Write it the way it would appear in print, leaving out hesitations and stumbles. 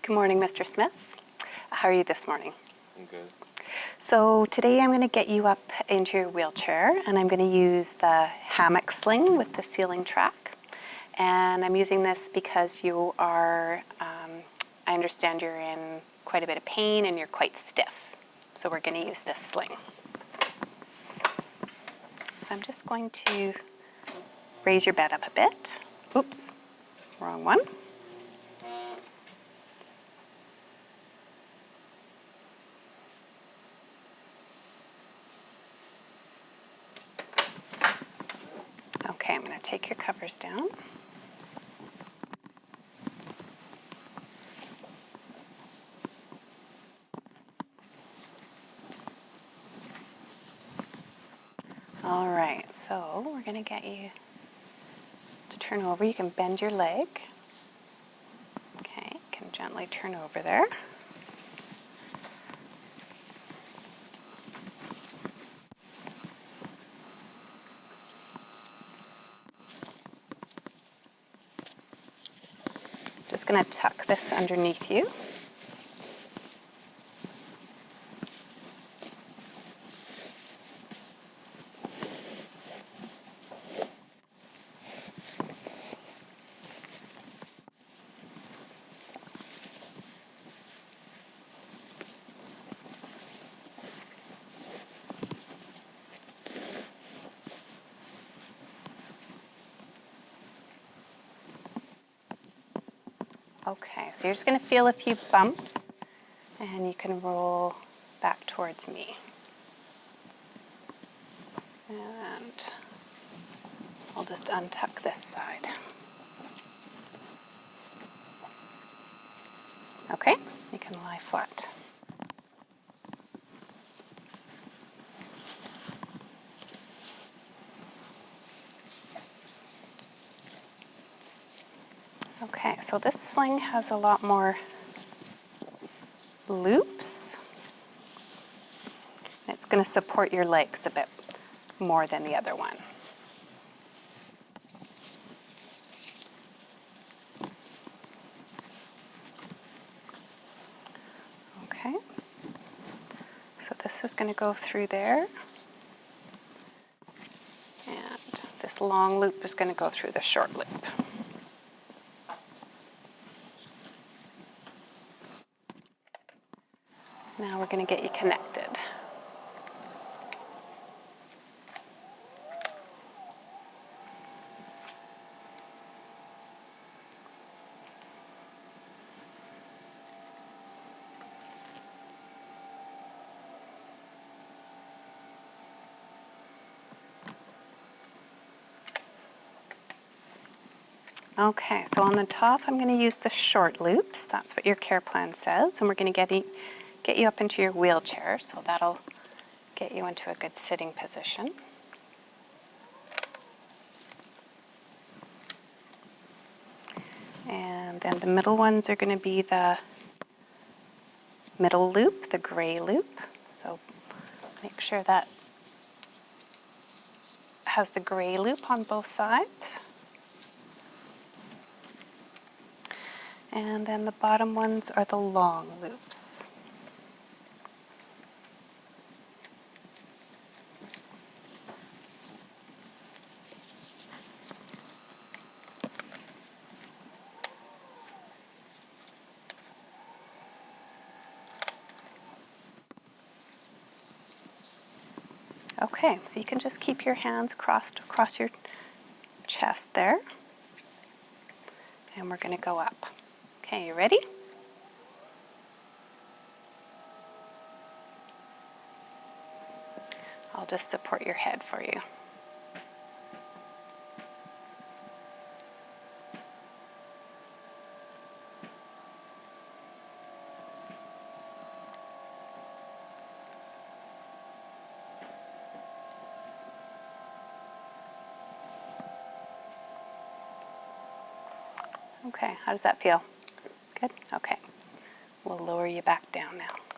Good morning, Mr. Smith. How are you this morning? I'm good. So today I'm going to get you up into your wheelchair, and I'm going to use the Hammock Sling with the ceiling track. And I'm using this because you are, I understand you're in quite a bit of pain and you're quite stiff. So we're going to use this sling. So I'm just going to raise your bed up a bit. Oops, wrong one. Okay, I'm going to take your covers down. All right, so we're going to get you to turn over. You can bend your leg. Okay, you can gently turn over there. Just going to tuck this underneath you. Okay, so you're just going to feel a few bumps, and you can roll back towards me. And I'll just untuck this side. Okay, you can lie flat. Okay, so this sling has a lot more loops. It's going to support your legs a bit more than the other one. Okay, so this is going to go through there, and this long loop is going to go through the short loop. Now we're going to get you connected. Okay, so on the top I'm going to use the short loops. That's what your care plan says. And we're going to get you up into your wheelchair, so that'll get you into a good sitting position. And then the middle ones are going to be the middle loop, the gray loop. So make sure that has the gray loop on both sides. And then the bottom ones are the long loops. Okay, so you can just keep your hands crossed across your chest there. And we're going to go up. Okay, you ready? I'll just support your head for you. Okay, how does that feel? Good? Okay. We'll lower you back down now.